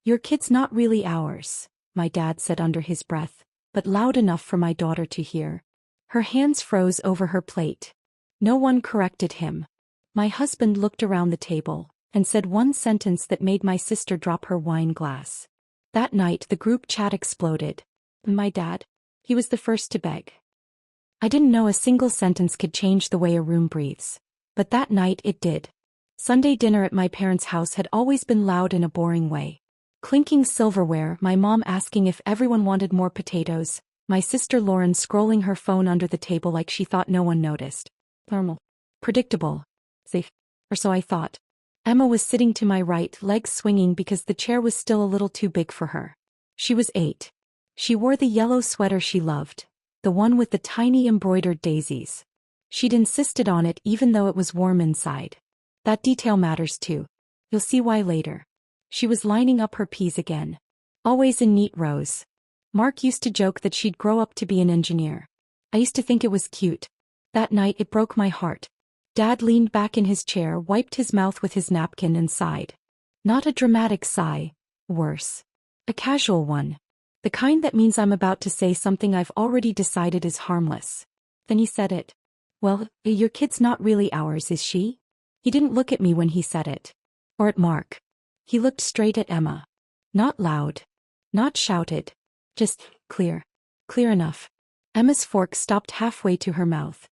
Your kid's not really ours, my dad said under his breath, but loud enough for my daughter to hear. Her hands froze over her plate. No one corrected him. My husband looked around the table and said one sentence that made my sister drop her wine glass. That night the group chat exploded. My dad? He was the first to beg. I didn't know a single sentence could change the way a room breathes. But that night it did. Sunday dinner at my parents' house had always been loud in a boring way. Clinking silverware, my mom asking if everyone wanted more potatoes, my sister Lauren scrolling her phone under the table like she thought no one noticed. Normal. Predictable. Safe. Or so I thought. Emma was sitting to my right, legs swinging because the chair was still a little too big for her. She was 8. She wore the yellow sweater she loved, the one with the tiny embroidered daisies. She'd insisted on it even though it was warm inside. That detail matters too. You'll see why later. She was lining up her peas again. Always in neat rows. Mark used to joke that she'd grow up to be an engineer. I used to think it was cute. That night it broke my heart. Dad leaned back in his chair, wiped his mouth with his napkin and sighed. Not a dramatic sigh. Worse. A casual one. The kind that means I'm about to say something I've already decided is harmless. Then he said it. Well, your kid's not really ours, is she? He didn't look at me when he said it. Or at Mark. He looked straight at Emma. Not loud. Not shouted. Just clear. Clear enough. Emma's fork stopped halfway to her mouth.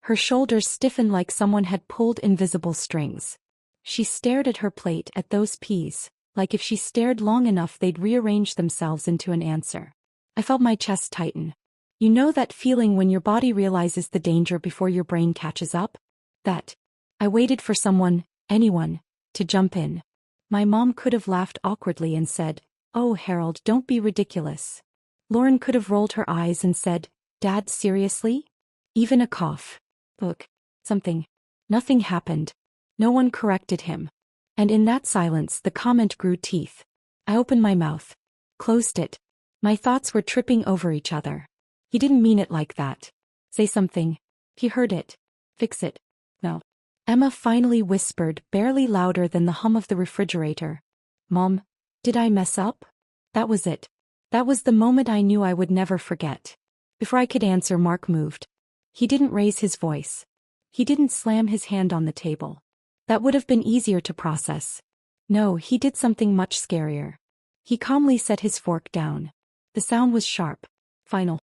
Her shoulders stiffened like someone had pulled invisible strings. She stared at her plate, at those peas, like if she stared long enough they'd rearrange themselves into an answer. I felt my chest tighten. You know that feeling when your body realizes the danger before your brain catches up? That. I waited for someone, anyone, to jump in. My mom could have laughed awkwardly and said, "Oh, Harold, don't be ridiculous." Lauren could have rolled her eyes and said, "Dad, seriously?" Even a cough. Look. Something. Nothing happened. No one corrected him. And in that silence the comment grew teeth. I opened my mouth. Closed it. My thoughts were tripping over each other. He didn't mean it like that. Say something. He heard it. Fix it. No. Emma finally whispered, barely louder than the hum of the refrigerator. Mom, did I mess up? That was it. That was the moment I knew I would never forget. Before I could answer, Mark moved. He didn't raise his voice. He didn't slam his hand on the table. That would have been easier to process. No, he did something much scarier. He calmly set his fork down. The sound was sharp. Final.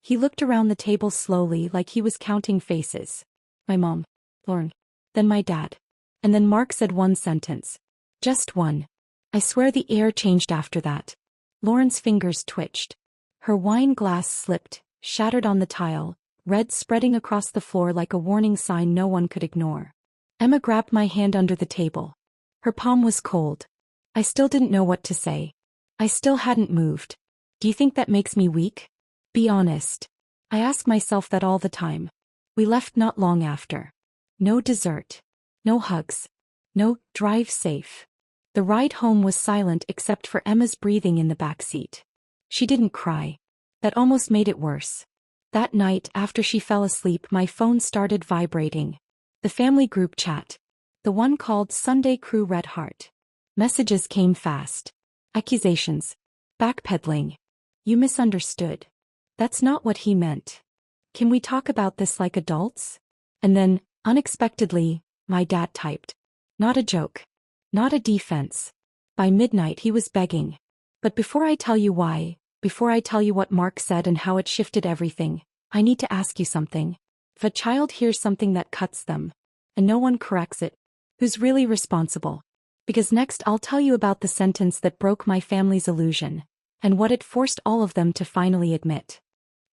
He looked around the table slowly like he was counting faces. My mom. Lauren. Then my dad. And then Mark said one sentence. Just one. I swear the air changed after that. Lauren's fingers twitched. Her wine glass slipped, shattered on the tile, red spreading across the floor like a warning sign no one could ignore. Emma grabbed my hand under the table. Her palm was cold. I still didn't know what to say. I still hadn't moved. Do you think that makes me weak? Be honest. I ask myself that all the time. We left not long after. No dessert. No hugs. No drive safe. The ride home was silent except for Emma's breathing in the back seat. She didn't cry. That almost made it worse. That night, after she fell asleep, my phone started vibrating. The family group chat. The one called Sunday Crew Red Heart. Messages came fast. Accusations. Backpedaling. You misunderstood. That's not what he meant. Can we talk about this like adults? And then, unexpectedly, my dad typed. Not a joke. Not a defense. By midnight he was begging. But before I tell you why, before I tell you what Mark said and how it shifted everything, I need to ask you something. If a child hears something that cuts them, and no one corrects it, who's really responsible? Because next I'll tell you about the sentence that broke my family's illusion, and what it forced all of them to finally admit.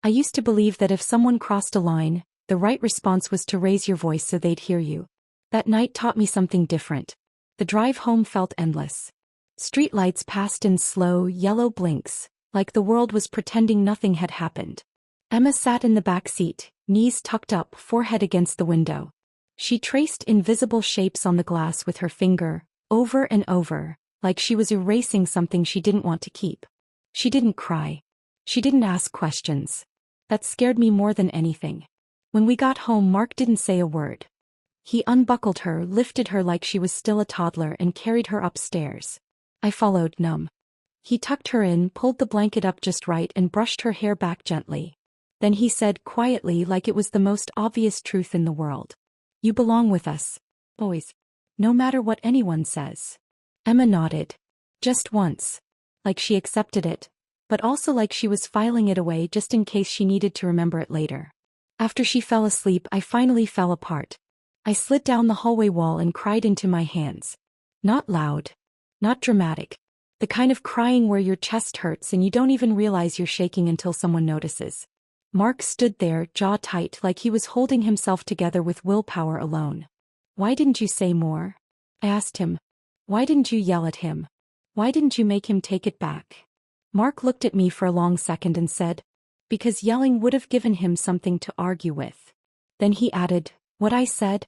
I used to believe that if someone crossed a line, the right response was to raise your voice so they'd hear you. That night taught me something different. The drive home felt endless. Streetlights passed in slow, yellow blinks, like the world was pretending nothing had happened. Emma sat in the back seat, knees tucked up, forehead against the window. She traced invisible shapes on the glass with her finger, over and over, like she was erasing something she didn't want to keep. She didn't cry. She didn't ask questions. That scared me more than anything. When we got home, Mark didn't say a word. He unbuckled her, lifted her like she was still a toddler, and carried her upstairs. I followed, numb. He tucked her in, pulled the blanket up just right and brushed her hair back gently. Then he said quietly, like it was the most obvious truth in the world. You belong with us, boys. No matter what anyone says. Emma nodded. Just once. Like she accepted it, but also like she was filing it away just in case she needed to remember it later. After she fell asleep, I finally fell apart. I slid down the hallway wall and cried into my hands. Not loud. Not dramatic. The kind of crying where your chest hurts and you don't even realize you're shaking until someone notices. Mark stood there, jaw tight, like he was holding himself together with willpower alone. Why didn't you say more? I asked him. Why didn't you yell at him? Why didn't you make him take it back? Mark looked at me for a long second and said, because yelling would have given him something to argue with. Then he added, what I said?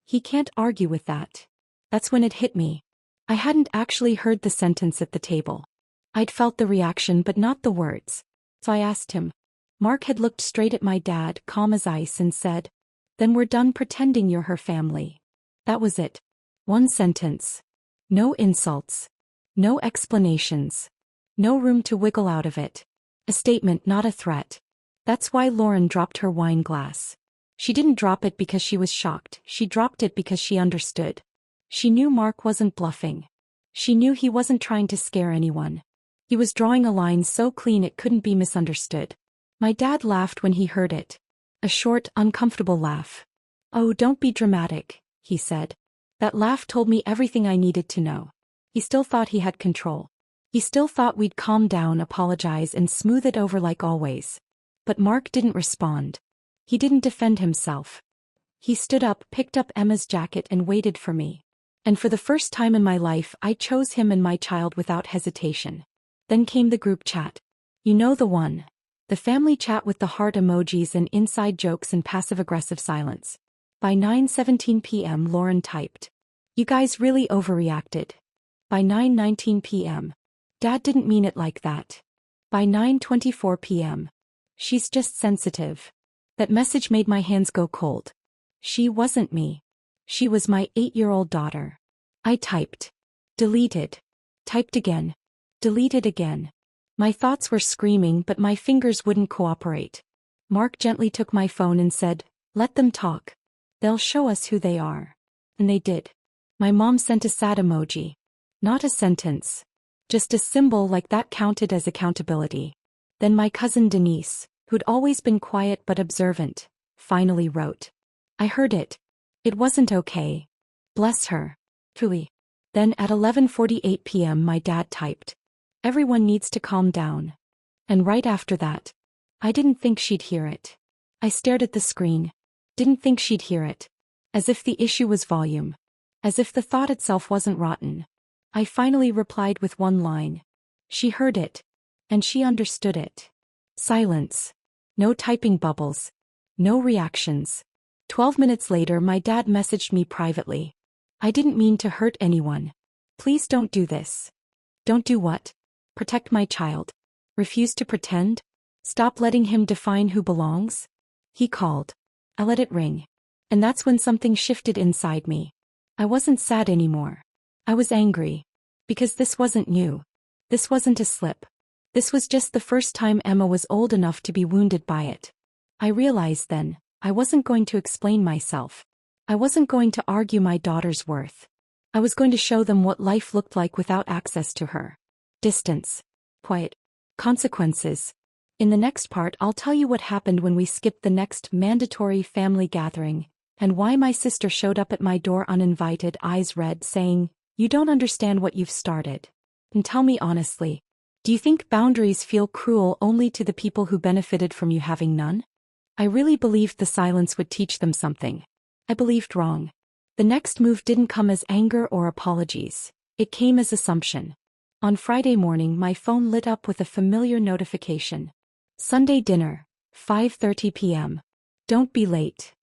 He can't argue with that. That's when it hit me. I hadn't actually heard the sentence at the table. I'd felt the reaction but not the words. So I asked him. Mark had looked straight at my dad, calm as ice, and said, then we're done pretending you're her family. That was it. One sentence. No insults. No explanations. No room to wiggle out of it. A statement, not a threat. That's why Lauren dropped her wine glass. She didn't drop it because she was shocked, she dropped it because she understood. She knew Mark wasn't bluffing. She knew he wasn't trying to scare anyone. He was drawing a line so clean it couldn't be misunderstood. My dad laughed when he heard it. A short, uncomfortable laugh. Oh, don't be dramatic, he said. That laugh told me everything I needed to know. He still thought he had control. He still thought we'd calm down, apologize, and smooth it over like always. But Mark didn't respond. He didn't defend himself. He stood up, picked up Emma's jacket, and waited for me. And for the first time in my life, I chose him and my child without hesitation. Then came the group chat. You know the one. The family chat with the heart emojis and inside jokes and passive-aggressive silence. By 9:17 p.m. Lauren typed. You guys really overreacted. By 9:19 p.m. Dad didn't mean it like that. By 9:24 p.m. She's just sensitive. That message made my hands go cold. She wasn't me. She was my 8-year-old daughter. I typed. Deleted. Typed again. Deleted again. My thoughts were screaming but my fingers wouldn't cooperate. Mark gently took my phone and said, let them talk. They'll show us who they are. And they did. My mom sent a sad emoji. Not a sentence. Just a symbol like that counted as accountability. Then my cousin Denise, who'd always been quiet but observant, finally wrote. I heard it. It wasn't okay. Bless her. Truly. Then at 11:48 p.m. my dad typed. Everyone needs to calm down. And right after that. I didn't think she'd hear it. I stared at the screen. Didn't think she'd hear it. As if the issue was volume. As if the thought itself wasn't rotten. I finally replied with one line. She heard it. And she understood it. Silence. No typing bubbles. No reactions. 12 minutes later my dad messaged me privately. I didn't mean to hurt anyone. Please don't do this. Don't do what? Protect my child. Refuse to pretend? Stop letting him define who belongs? He called. I let it ring. And that's when something shifted inside me. I wasn't sad anymore. I was angry. Because this wasn't new. This wasn't a slip. This was just the first time Emma was old enough to be wounded by it. I realized then, I wasn't going to explain myself. I wasn't going to argue my daughter's worth. I was going to show them what life looked like without access to her. Distance. Quiet. Consequences. In the next part I'll tell you what happened when we skipped the next mandatory family gathering, and why my sister showed up at my door uninvited, eyes red, saying, you don't understand what you've started. And tell me honestly, do you think boundaries feel cruel only to the people who benefited from you having none? I really believed the silence would teach them something. I believed wrong. The next move didn't come as anger or apologies. It came as assumption. On Friday morning my phone lit up with a familiar notification. Sunday dinner, 5:30 p.m. Don't be late.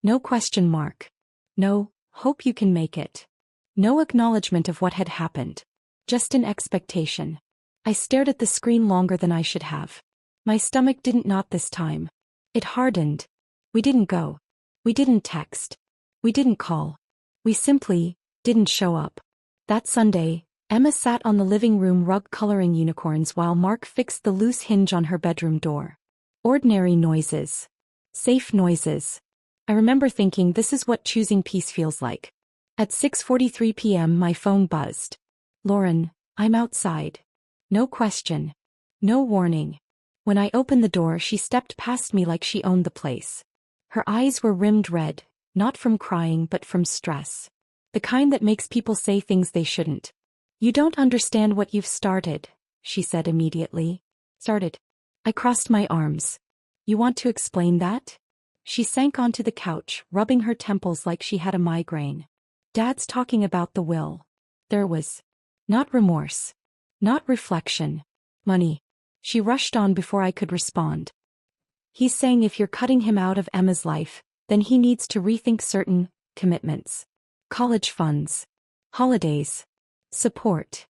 No question mark. No, hope you can make it. No acknowledgement of what had happened. Just an expectation. I stared at the screen longer than I should have. My stomach didn't knot this time. It hardened. We didn't go. We didn't text. We didn't call. We simply didn't show up. That Sunday, Emma sat on the living room rug coloring unicorns while Mark fixed the loose hinge on her bedroom door. Ordinary noises. Safe noises. I remember thinking this is what choosing peace feels like. At 6:43 p.m. my phone buzzed. Lauren, I'm outside. No question. No warning. When I opened the door, she stepped past me like she owned the place. Her eyes were rimmed red, not from crying but from stress. The kind that makes people say things they shouldn't. You don't understand what you've started, she said immediately. Started. I crossed my arms. You want to explain that? She sank onto the couch, rubbing her temples like she had a migraine. Dad's talking about the will. There was not remorse. Not reflection. Money. She rushed on before I could respond. He's saying if you're cutting him out of Emma's life, then he needs to rethink certain commitments. College funds. Holidays. Support.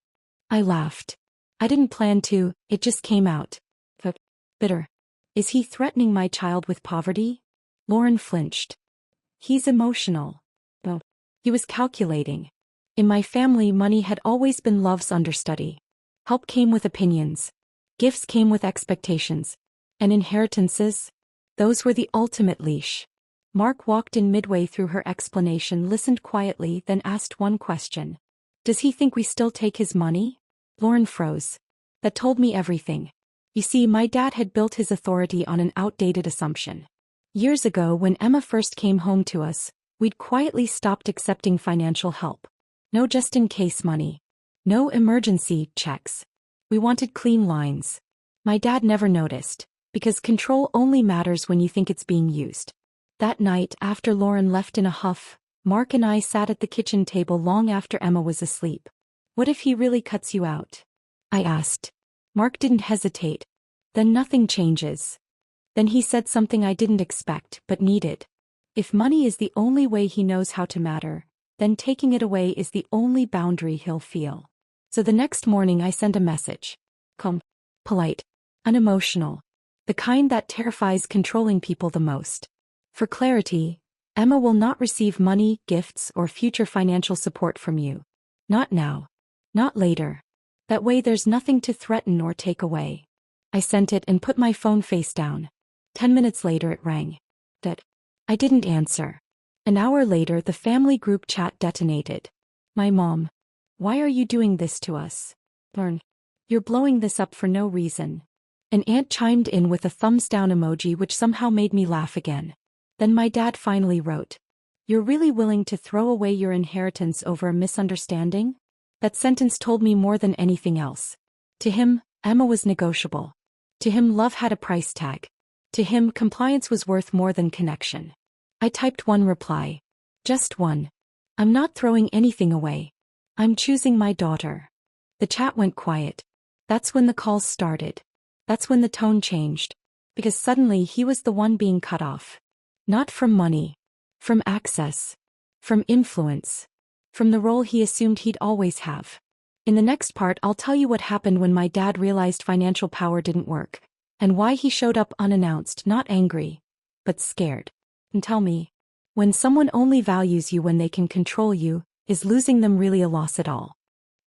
I laughed. I didn't plan to, it just came out. Bitter. Is he threatening my child with poverty? Lauren flinched. He's emotional. Oh. He was calculating. In my family, money had always been love's understudy. Help came with opinions. Gifts came with expectations. And inheritances? Those were the ultimate leash. Mark walked in midway through her explanation, listened quietly, then asked one question. Does he think we still take his money? Lauren froze. That told me everything. You see, my dad had built his authority on an outdated assumption. Years ago, when Emma first came home to us, we'd quietly stopped accepting financial help. No just-in-case money. No emergency checks. We wanted clean lines. My dad never noticed, because control only matters when you think it's being used. That night, after Lauren left in a huff, Mark and I sat at the kitchen table long after Emma was asleep. What if he really cuts you out? I asked. Mark didn't hesitate. Then nothing changes. Then he said something I didn't expect but needed. If money is the only way he knows how to matter, then taking it away is the only boundary he'll feel. So the next morning I sent a message. Calm, polite, unemotional. The kind that terrifies controlling people the most. For clarity, Emma will not receive money, gifts, or future financial support from you. Not now. Not later. That way there's nothing to threaten or take away. I sent it and put my phone face down. 10 minutes later it rang. I didn't answer. An hour later the family group chat detonated. My mom. Why are you doing this to us? Learn. You're blowing this up for no reason. An aunt chimed in with a thumbs down emoji which somehow made me laugh again. Then my dad finally wrote. You're really willing to throw away your inheritance over a misunderstanding? That sentence told me more than anything else. To him, Emma was negotiable. To him, love had a price tag. To him, compliance was worth more than connection. I typed one reply. Just one. I'm not throwing anything away. I'm choosing my daughter. The chat went quiet. That's when the calls started. That's when the tone changed. Because suddenly he was the one being cut off. Not from money. From access. From influence. From the role he assumed he'd always have. In the next part I'll tell you what happened when my dad realized financial power didn't work. And why he showed up unannounced, not angry, but scared. And tell me, when someone only values you when they can control you, is losing them really a loss at all?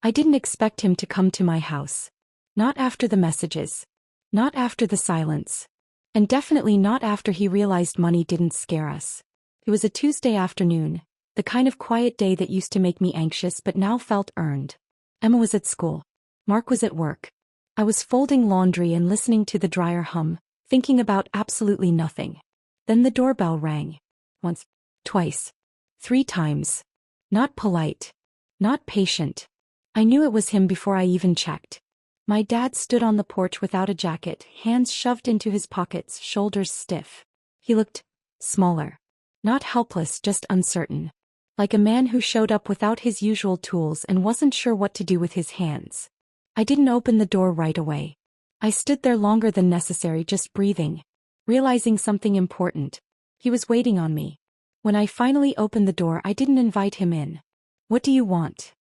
I didn't expect him to come to my house. Not after the messages. Not after the silence. And definitely not after he realized money didn't scare us. It was a Tuesday afternoon, the kind of quiet day that used to make me anxious but now felt earned. Emma was at school. Mark was at work. I was folding laundry and listening to the dryer hum, thinking about absolutely nothing. Then the doorbell rang. Once, twice, 3 times. Not polite. Not patient. I knew it was him before I even checked. My dad stood on the porch without a jacket, hands shoved into his pockets, shoulders stiff. He looked smaller. Not helpless, just uncertain. Like a man who showed up without his usual tools and wasn't sure what to do with his hands. I didn't open the door right away. I stood there longer than necessary, just breathing. Realizing something important. He was waiting on me. When I finally opened the door, I didn't invite him in. What do you want?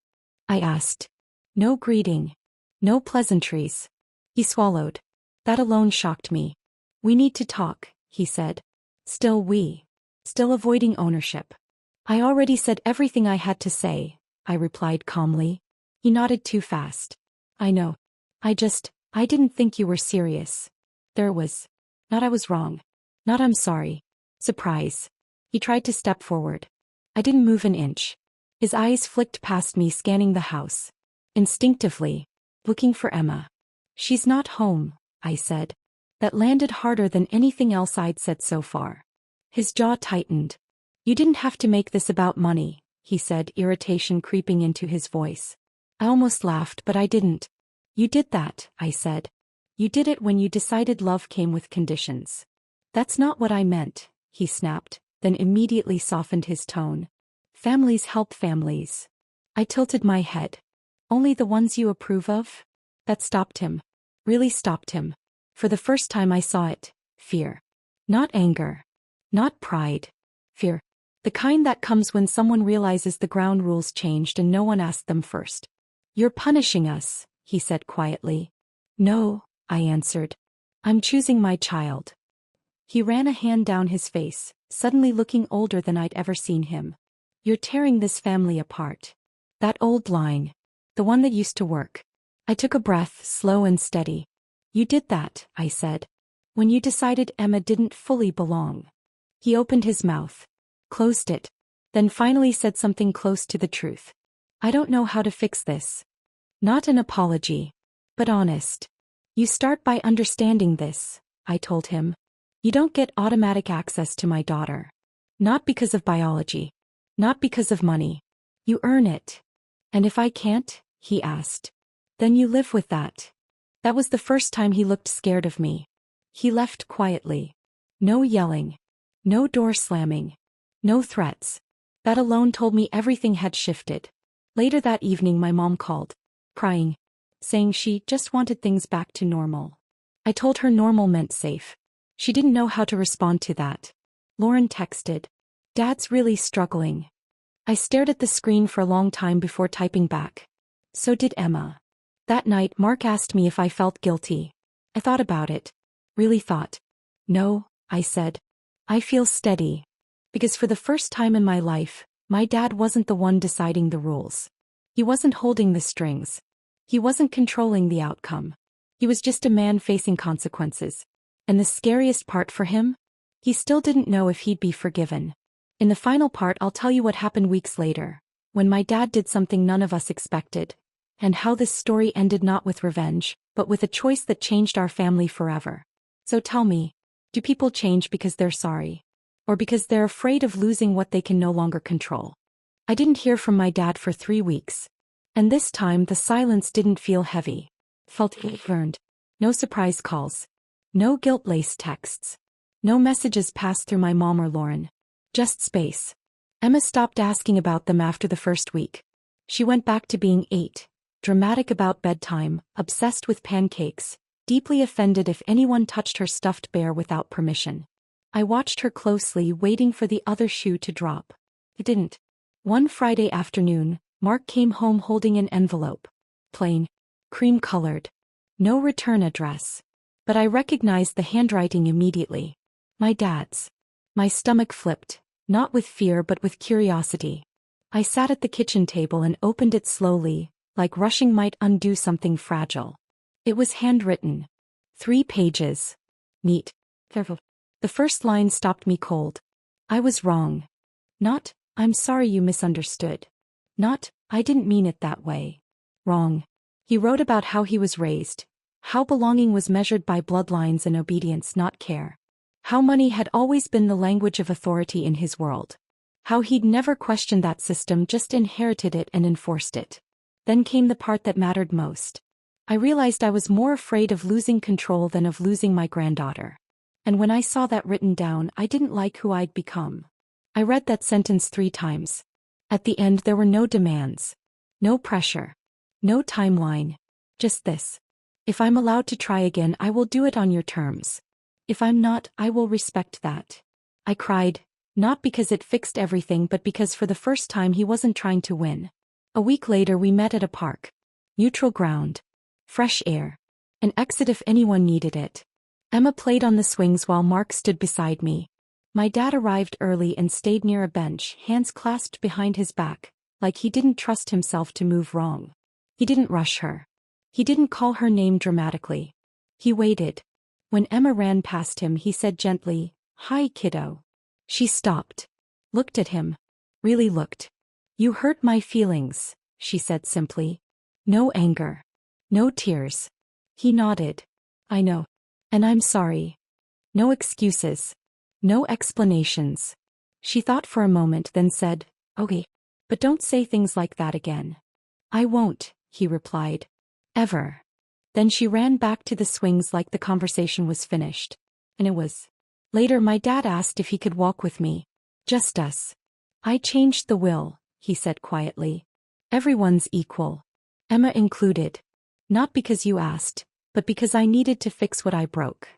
I asked. No greeting. No pleasantries. He swallowed. That alone shocked me. We need to talk, he said. Still avoiding ownership. I already said everything I had to say, I replied calmly. He nodded too fast. I know. I didn't think you were serious. There was. Not I was wrong. Not I'm sorry. Surprise. He tried to step forward. I didn't move an inch. His eyes flicked past me, scanning the house. Instinctively. Looking for Emma. She's not home, I said. That landed harder than anything else I'd said so far. His jaw tightened. You didn't have to make this about money, he said, irritation creeping into his voice. I almost laughed, but I didn't. You did that, I said. You did it when you decided love came with conditions. That's not what I meant, he snapped, then immediately softened his tone. Families help families. I tilted my head. Only the ones you approve of? That stopped him. Really stopped him. For the first time I saw it. Fear. Not anger. Not pride. Fear. The kind that comes when someone realizes the ground rules changed and no one asked them first. You're punishing us, he said quietly. No, I answered. I'm choosing my child. He ran a hand down his face, suddenly looking older than I'd ever seen him. You're tearing this family apart. That old line. The one that used to work. I took a breath, slow and steady. You did that, I said. When you decided Emma didn't fully belong. He opened his mouth. Closed it. Then finally said something close to the truth. I don't know how to fix this. Not an apology. But honest. You start by understanding this, I told him. You don't get automatic access to my daughter. Not because of biology. Not because of money. You earn it. And if I can't, he asked. Then you live with that. That was the first time he looked scared of me. He left quietly. No yelling. No door slamming. No threats. That alone told me everything had shifted. Later that evening my mom called. Crying. Saying she just wanted things back to normal. I told her normal meant safe. She didn't know how to respond to that. Lauren texted. Dad's really struggling. I stared at the screen for a long time before typing back. So did Emma. That night Mark asked me if I felt guilty. I thought about it. Really thought. No, I said. I feel steady. Because for the first time in my life, my dad wasn't the one deciding the rules. He wasn't holding the strings. He wasn't controlling the outcome. He was just a man facing consequences. And the scariest part for him? He still didn't know if he'd be forgiven. In the final part I'll tell you what happened weeks later, when my dad did something none of us expected, and how this story ended not with revenge, but with a choice that changed our family forever. So tell me, do people change because they're sorry? Or because they're afraid of losing what they can no longer control? I didn't hear from my dad for 3 weeks. And this time the silence didn't feel heavy. Felt earned. No surprise calls. No guilt-laced texts. No messages passed through my mom or Lauren. Just space. Emma stopped asking about them after the first week. She went back to being 8, dramatic about bedtime, obsessed with pancakes, deeply offended if anyone touched her stuffed bear without permission. I watched her closely, waiting for the other shoe to drop. It didn't. One Friday afternoon, Mark came home holding an envelope. Plain. Cream-colored. No return address. But I recognized the handwriting immediately. My dad's. My stomach flipped, not with fear but with curiosity. I sat at the kitchen table and opened it slowly, like rushing might undo something fragile. It was handwritten. 3 pages. Neat. Careful. The first line stopped me cold. I was wrong. Not, I'm sorry you misunderstood. Not, I didn't mean it that way. Wrong. He wrote about how he was raised. How belonging was measured by bloodlines and obedience, not care. How money had always been the language of authority in his world. How he'd never questioned that system, just inherited it and enforced it. Then came the part that mattered most. I realized I was more afraid of losing control than of losing my granddaughter. And when I saw that written down, I didn't like who I'd become. I read that sentence 3 times. At the end there were no demands. No pressure. No timeline. Just this. If I'm allowed to try again, I will do it on your terms. If I'm not, I will respect that. I cried, not because it fixed everything but because for the first time he wasn't trying to win. A week later we met at a park. Neutral ground. Fresh air. An exit if anyone needed it. Emma played on the swings while Mark stood beside me. My dad arrived early and stayed near a bench, hands clasped behind his back, like he didn't trust himself to move wrong. He didn't rush her. He didn't call her name dramatically. He waited. When Emma ran past him, he said gently, "Hi, kiddo." She stopped. Looked at him. Really looked. "You hurt my feelings," she said simply. No anger. No tears. He nodded. "I know. And I'm sorry." No excuses. No explanations. She thought for a moment, then said, "Okay. But don't say things like that again." "I won't," he replied. "Ever." Then she ran back to the swings like the conversation was finished. And it was. Later my dad asked if he could walk with me. Just us. "I changed the will," he said quietly. "Everyone's equal. Emma included. Not because you asked, but because I needed to fix what I broke."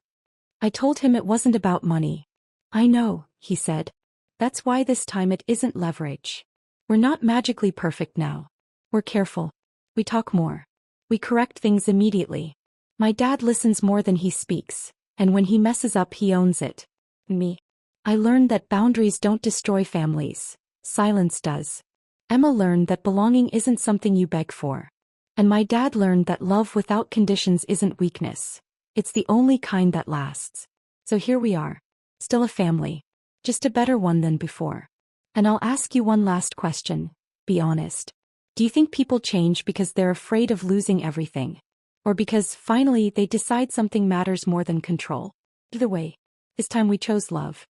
I told him it wasn't about money. "I know," he said. "That's why this time it isn't leverage. We're not magically perfect now. We're careful. We talk more. We correct things immediately. My dad listens more than he speaks, and when he messes up he owns it." Me. I learned that boundaries don't destroy families. Silence does. Emma learned that belonging isn't something you beg for. And my dad learned that love without conditions isn't weakness. It's the only kind that lasts. So here we are. Still a family. Just a better one than before. And I'll ask you one last question. Be honest. Do you think people change because they're afraid of losing everything? Or because, finally, they decide something matters more than control? Either way, it's time we chose love.